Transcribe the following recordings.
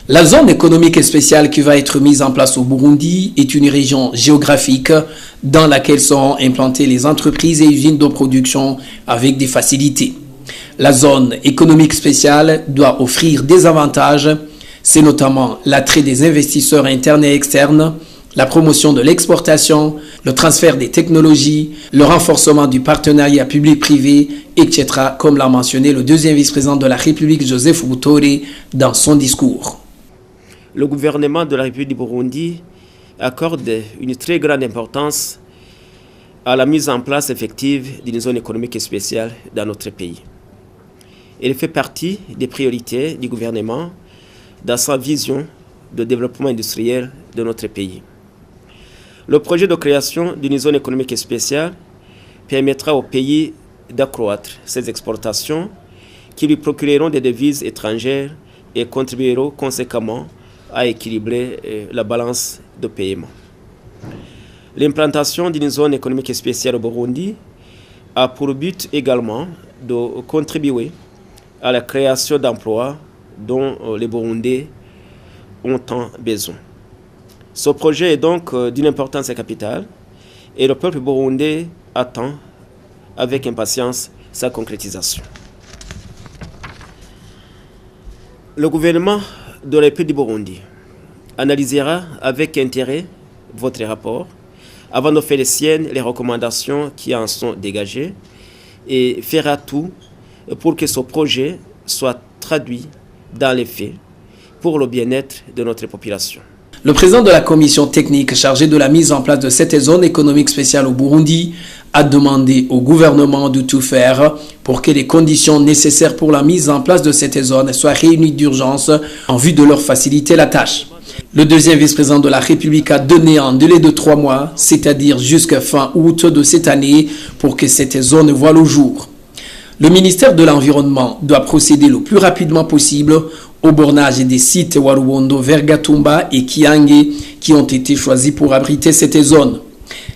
La zone économique spéciale qui va être mise en place au Burundi est une région géographique dans laquelle seront implantées les entreprises et usines de production avec des facilités. La zone économique spéciale doit offrir des avantages, c'est notamment l'attrait des investisseurs internes et externes, la promotion de l'exportation, le transfert des technologies, le renforcement du partenariat public-privé, etc., comme l'a mentionné le deuxième vice-président de la République, Joseph Butore, dans son discours. Le gouvernement de la République du Burundi accorde une très grande importance à la mise en place effective d'une zone économique spéciale dans notre pays. Elle fait partie des priorités du gouvernement dans sa vision de développement industriel de notre pays. Le projet de création d'une zone économique spéciale permettra au pays d'accroître ses exportations qui lui procureront des devises étrangères et contribueront conséquemment à équilibrer la balance de paiement. L'implantation d'une zone économique spéciale au Burundi a pour but également de contribuer à la création d'emplois dont les Burundais ont tant besoin. Ce projet est donc d'une importance capitale et le peuple burundais attend avec impatience sa concrétisation. Le gouvernement de la République du Burundi analysera avec intérêt votre rapport avant de faire les siennes les recommandations qui en sont dégagées et fera tout pour que ce projet soit traduit dans les faits pour le bien-être de notre population. Le président de la commission technique chargée de la mise en place de cette zone économique spéciale au Burundi a demandé au gouvernement de tout faire pour que les conditions nécessaires pour la mise en place de cette zone soient réunies d'urgence en vue de leur faciliter la tâche. Le deuxième vice-président de la République a donné un délai de 3 mois, c'est-à-dire jusqu'à fin août de cette année, pour que cette zone voie le jour. Le ministère de l'Environnement doit procéder le plus rapidement possible au bornage des sites Warubondo, Vergatumba et Kiange qui ont été choisis pour abriter cette zone.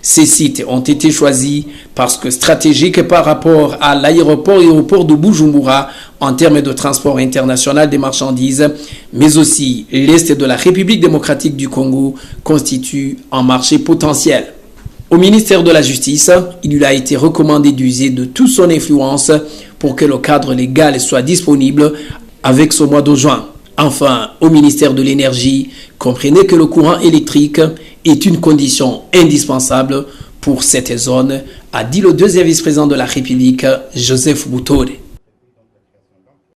Ces sites ont été choisis parce que stratégiques par rapport à l'aéroport et au port de Bujumbura en termes de transport international des marchandises, mais aussi l'Est de la République démocratique du Congo constitue un marché potentiel. Au ministère de la Justice, il lui a été recommandé d'user de toute son influence pour que le cadre légal soit disponible avec ce mois de juin. Enfin, au ministère de l'Énergie, comprenez que le courant électrique est une condition indispensable pour cette zone, a dit le deuxième vice-président de la République, Joseph Butore.